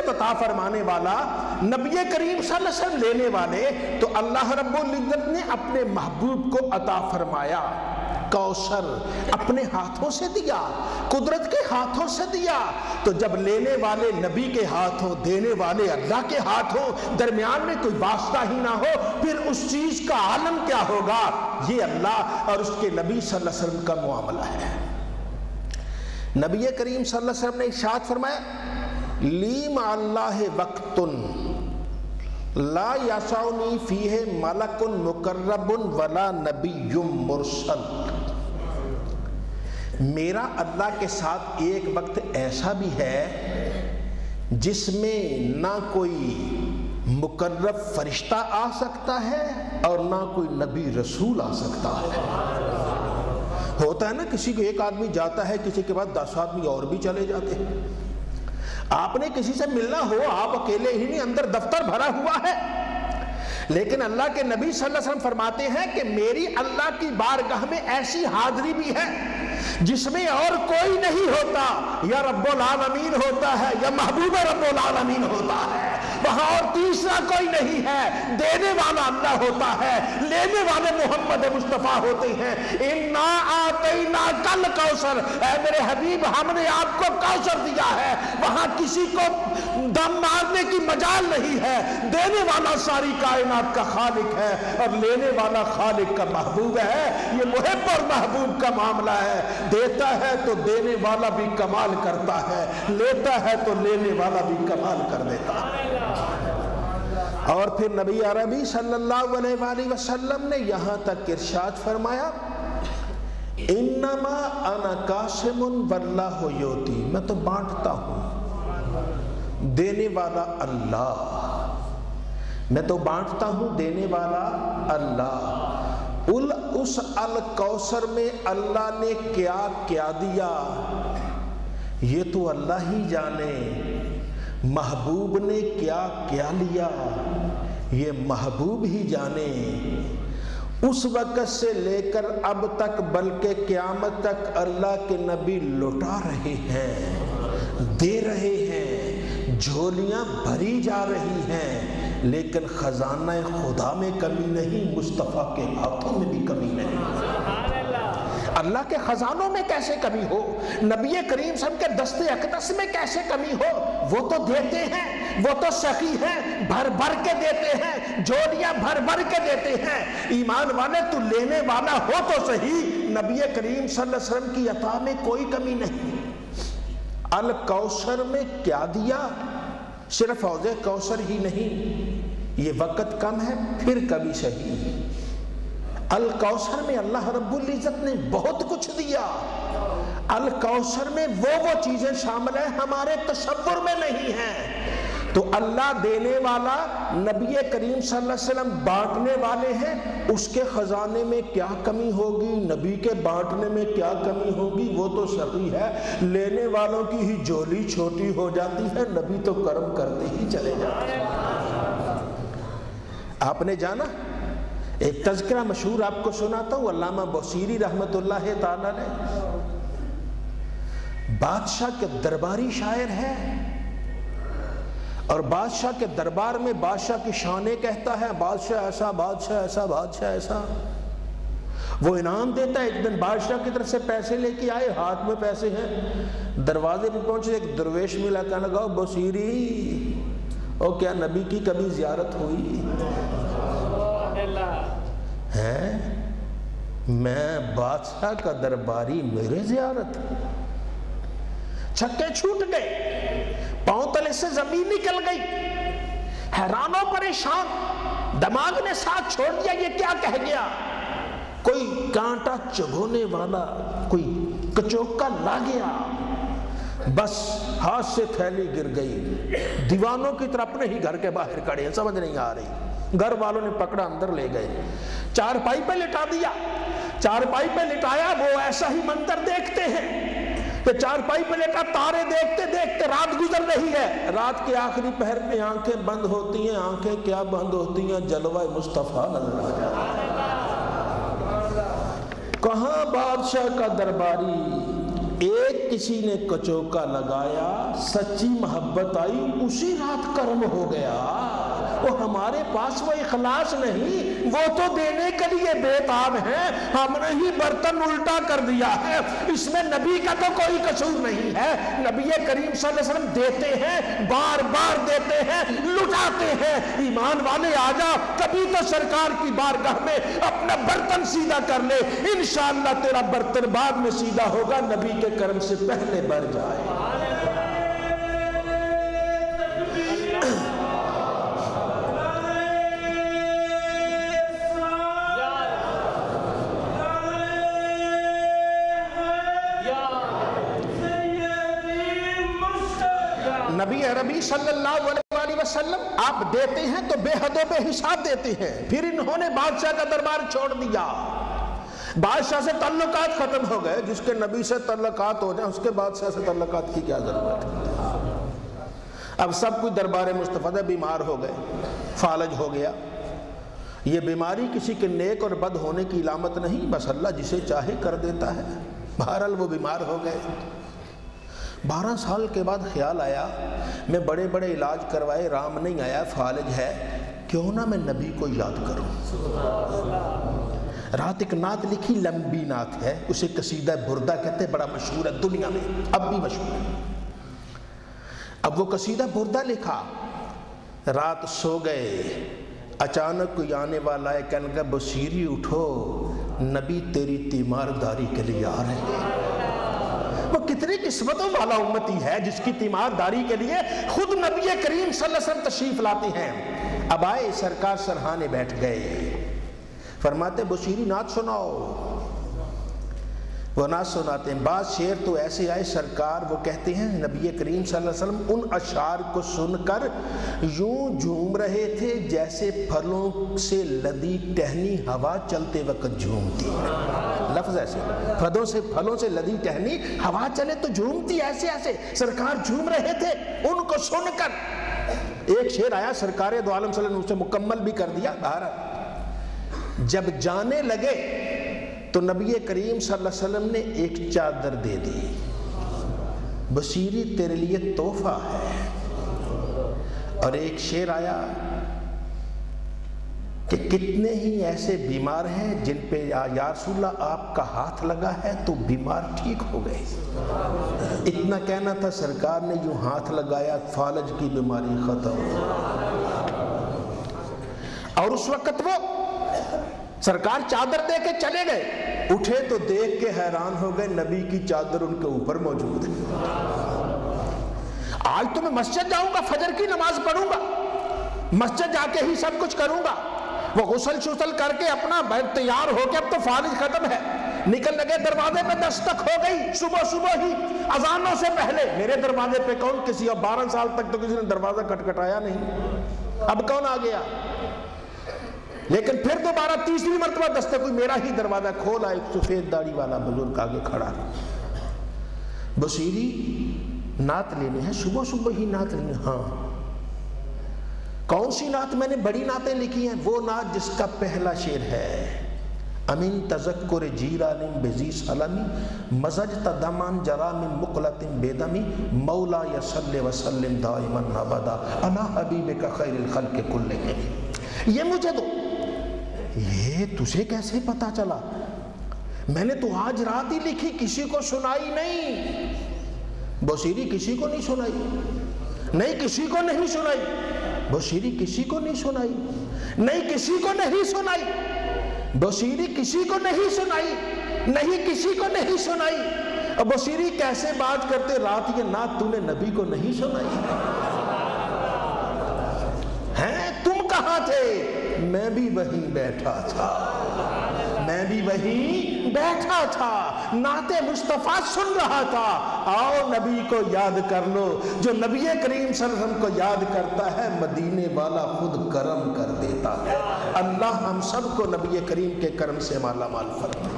عزت عطا فرمانے والا، نبی کریم صلی اللہ علیہ وسلم لینے والے، تو اللہ رب العزت نے اپنے محبوب کو عطا فرمایا کوثر، اپنے ہاتھوں سے دیا، قدرت کے ہاتھوں سے دیا۔ تو جب لینے والے نبی کے ہاتھ ہو، دینے والے اللہ کے ہاتھ ہو، درمیان میں کوئی واسطہ ہی نہ ہو، پھر اس چیز کا عالم کیا ہوگا؟ یہ اللہ اور اس کے نبی صلی اللہ علیہ وسلم کا معاملہ ہے۔ نبی کریم صلی اللہ علیہ وسلم نے ارشاد فرمایا لی مع اللہ وقت لا یسعنی فیہ ملک مقرب ولا نبی مرسل۔ میرا اللہ کے ساتھ ایک وقت ایسا بھی ہے جس میں نہ کوئی مقرب فرشتہ آ سکتا ہے اور نہ کوئی نبی رسول آ سکتا ہے۔ ہوتا ہے نا کسی کو ایک آدمی جاتا ہے، کسی کے بعد 10 آدمی اور بھی چلے جاتے ہیں۔ آپ نے کسی سے ملنا ہو، آپ اکیلے ہی نہیں، اندر دفتر بھرا ہوا ہے، لیکن اللہ کے نبی صلی اللہ علیہ وسلم فرماتے ہیں کہ میری اللہ کی بارگاہ میں ایسی حاضری بھی ہے جس میں اور کوئی نہیں ہوتا، یا رب العالمین ہوتا ہے یا محبوب رب العالمین ہوتا ہے، وہاں اور تیسرا کوئی نہیں ہے۔ دینے والا اللہ ہوتا ہے، لینے والے محمد مصطفیٰ ہوتے ہیں۔ انا اعطیناک الکوثر، اے میرے حبیب ہم نے آپ کو کوثر دیا ہے، وہاں کسی کو دم مارنے کی مجال نہیں ہے۔ دینے والا ساری کائنات کا خالق ہے اور لینے والا خالق کا محبوب ہے۔ یہ محب اور محبوب کا معاملہ ہے، دیتا ہے تو دینے والا بھی کمال کرتا ہے، لیتا ہے تو لینے والا بھی کمال کر دیتا ہے۔ اور پھر نبی عربی صلی اللہ علیہ وآلہ وسلم نے یہاں تک ارشاد فرمایا انما انا قاسم واللہ یؤتی، میں تو بانٹتا ہوں، دینے والا اللہ، میں تو بانٹتا ہوں، دینے والا اللہ۔ اس الکوثر میں اللہ نے کیا کیا دیا یہ تو اللہ ہی جانے، محبوب نے کیا کیا لیا یہ محبوب ہی جانے۔ اس وقت سے لے کر اب تک بلکہ قیامت تک اللہ کے نبی لوٹا رہے ہیں، دے رہے ہیں، جھولیاں بھری جا رہی ہیں، لیکن خزانہ خدا میں کمی نہیں، مصطفیٰ کے ہاتھوں میں بھی کمی نہیں۔ اللہ کے خزانوں میں کیسے کمی ہو؟ نبی کریم صلی اللہ علیہ وسلم کے دست اقدس میں کیسے کمی ہو؟ وہ تو دیتے ہیں، وہ تو سخی ہیں، بھر بھر کے دیتے ہیں، جھولیاں بھر بھر کے دیتے ہیں۔ ایمان والے تو لینے والا ہو تو صحیح، نبی کریم صلی اللہ علیہ وسلم کی عطا میں کوئی کمی نہیں۔ الکوثر میں کیا دیا؟ صرف حوض کوثر ہی نہیں، یہ وقت کم ہے پھر کبھی صحیح۔ الکوثر میں اللہ رب العزت نے بہت کچھ دیا، الکوثر میں وہ چیزیں شامل ہیں ہمارے تصور میں نہیں ہیں۔ تو اللہ دینے والا، نبی کریم صلی اللہ علیہ وسلم بانٹنے والے ہیں، اس کے خزانے میں کیا کمی ہوگی، نبی کے بانٹنے میں کیا کمی ہوگی، وہ تو سخی ہے، لینے والوں کی ہی جھولی چھوٹی ہو جاتی ہے، نبی تو کرم کرتے ہی چلے جاتے ہیں۔ آپ نے جانا ایک تذکرہ مشہور آپ کو سناتا ہوں، علامہ بصیری رحمت اللہ تعالی نے، بادشاہ کے درباری شاعر ہے اور بادشاہ کے دربار میں بادشاہ کی شانیں کہتا ہے، بادشاہ ایسا، بادشاہ ایسا، بادشاہ ایسا، وہ انعام دیتا ہے۔ ایک دن بادشاہ کی طرف سے پیسے لے کے آئے، ہاتھ میں پیسے ہیں، دروازے پہ پہنچے، ایک درویش ملا، کہنے لگا بصیری او کیا نبی کی کبھی زیارت ہوئی ہے؟ میں بادشاہ کا درباری، میرے زیارت؟ چھکے چھوٹ گئے، پاؤں تلے سے زمین نکل گئی، حیران و پریشان، دماغ نے ساتھ چھوڑ دیا، یہ کیا کہہ گیا؟ کوئی کانٹا چبھونے والا، کوئی کچوکا لا گیا، بس ہاتھ سے تھیلی گر گئی۔ دیوانوں کی طرح اپنے ہی گھر کے باہر کھڑے ہیں، سمجھ نہیں آ رہی، گھر والوں نے پکڑا، اندر لے گئے، چارپائی پہ لٹا دیا۔ چارپائی پہ لٹایا، وہ ایسا ہی منظر دیکھتے ہیں کہ چارپائی پہ لٹا، تارے دیکھتے دیکھتے رات گزر رہی ہے، رات کے آخری پہر میں آنکھیں بند ہوتی ہیں، آنکھیں کیا بند ہوتی ہیں، جلوہ مصطفیٰ نظر آ جاتا ہے۔ کہاں بادشاہ کا درباری، ایک کسی نے کچوکا لگایا، سچی محبت آئی، اسی رات کرم ہو گیا۔ وہ ہمارے پاس وہ اخلاص نہیں، وہ تو دینے کے لیے بے تاب ہے، ہم نے ہی برتن الٹا کر دیا ہے۔ اس میں نبی کا تو کوئی قصور نہیں ہے۔ نبی کریم صلی اللہ علیہ وسلم دیتے ہیں، بار بار دیتے ہیں، لٹاتے ہیں۔ ایمان والے آ جا، کبھی تو سرکار کی بارگاہ میں اپنا برتن سیدھا کر لے، انشاءاللہ تیرا برتن بعد میں سیدھا ہوگا، نبی کے کرم سے پہلے بھر جائے۔ نبی عربی صلی اللہ علیہ وسلم آپ دیتے ہیں تو بے حد و بے حساب دیتے ہیں۔ پھر انہوں نے بادشاہ کا دربار چھوڑ دیا، بادشاہ سے تعلقات ختم ہو گئے۔ جس کے نبی سے تعلقات ہو جائیں اس کے بادشاہ سے تعلقات کی کیا ضرورت ہے؟ اب سب کچھ دربار مصطفیٰ بیمار ہو گئے، فالج ہو گیا۔ یہ بیماری کسی کے نیک اور بد ہونے کی علامت نہیں، بس اللہ جسے چاہے کر دیتا ہے۔ بہرحال وہ بیمار ہو گئے۔ 12 سال کے بعد خیال آیا، میں بڑے بڑے علاج کروائے، رام نہیں آیا، فالج ہے، کیوں نہ میں نبی کو یاد کروں۔ رات ایک نعت لکھی، لمبی نعت ہے، اسے قصیدہ بردہ کہتے ہیں، بڑا مشہور ہے دنیا میں، اب بھی مشہور ہے۔ اب وہ قصیدہ بردہ لکھا، رات سو گئے، اچانک کوئی آنے والا ہے، کہنے لگا بصیری اٹھو، نبی تیری تیمارداری کے لیے آ رہے ہیں۔ وہ کتنی قسمتوں والا امتی ہے جس کی تیمارداری کے لیے خود نبی کریم صلی اللہ علیہ وسلم تشریف لاتے ہیں۔ اب آئے، سرکار سرہانے بیٹھ گئے، فرماتے بصیری نعت سناؤ۔ وہ نعت سناتے ہیں، بعض شعر تو ایسے آئے سرکار، وہ کہتے ہیں نبی کریم صلی اللہ علیہ وسلم ان اشعار کو سن کر یوں جھوم رہے تھے جیسے پھلوں سے لدی ٹہنی ہوا چلتے وقت جھومتی ہے۔ لفظ ایسے، پھلوں سے لدی ٹہنی ہوا چلے تو جھومتی، ایسے ایسے سرکار جھوم رہے تھے ان کو سن کر۔ ایک شعر آیا سرکار دو عالم صلی اللہ علیہ وسلم نے اسے مکمل بھی کر دیا۔ بہرحال جب جانے لگے تو نبی کریم صلی اللہ علیہ وسلم نے ایک چادر دے دی، بصیری تیرے لیے تحفہ ہے۔ اور ایک شعر آیا کہ کتنے ہی ایسے بیمار ہیں جن پہ یا رسول اللہ آپ کا ہاتھ لگا ہے تو بیمار ٹھیک ہو گئے۔ اتنا کہنا تھا، سرکار نے یوں ہاتھ لگایا، فالج کی بیماری ختم۔ اور اس وقت وہ سرکار چادر دے کے چلے گئے، اٹھے تو دیکھ کے حیران ہو گئے، نبی کی چادر ان کے اوپر موجود ہے۔ آج تو میں مسجد جاؤں گا، فجر کی نماز پڑھوں گا، مسجد جا کے ہی سب کچھ کروں گا۔ وہ غسل شسل کر کے اپنا تیار ہو کے، اب تو فالج ختم ہے، نکل لگے، دروازے پہ دستک ہو گئی، صبح ہی اذانوں سے پہلے۔ میرے دروازے پہ کون کسی، اب 12 سال تک تو کسی نے دروازہ کھٹکھٹایا نہیں، اب کون آ گیا؟ لیکن پھر دوبارہ تیسری مرتبہ دستک ہوئی، میرا ہی دروازہ کھولا، ایک سفید داڑھی والا بزرگ آگے کھڑا، بصیری نعت لینے ہیں، صبح ہی نعت لینے۔ ہاں، کون سی نعت؟ میں نے بڑی نعتیں لکھی ہیں، وہ نعت جس کا پہلا شعر ہے، امین تذکر جیران بزی سلمی مزجت دمان جرا من مقلت بیدمی مولا یصلی وسلم دائما ابدا علی حبیبک خیر الخلق کلہم۔ یہ مجھے دو۔ یہ تجھے کیسے پتا چلا؟ میں نے تو آج رات ہی لکھی، کسی کو سنائی نہیں۔ بصیری کسی کو نہیں سنائی، نہیں کسی کو نہیں سنائی، بصیری کسی کو نہیں سنائی، نہیں کسی کو نہیں سنائی، بصیری کسی کو نہیں سنائی، نہیں کسی کو نہیں سنائی۔ اور بصیری کیسے بات کرتے، رات یہ نعت تو نے نبی کو نہیں سنائی ہیں؟ تم کہاں تھے؟ میں بھی وہیں بیٹھا تھا، میں بھی وہیں بیٹھا تھا، نعت مصطفیٰ سن رہا تھا۔ آؤ نبی کو یاد کر لو، جو نبی کریم صلی اللہ علیہ وسلم کو یاد کرتا ہے مدینے والا خود کرم کر دیتا ہے۔ اللہ ہم سب کو نبی کریم کے کرم سے مالا مال فرمائے۔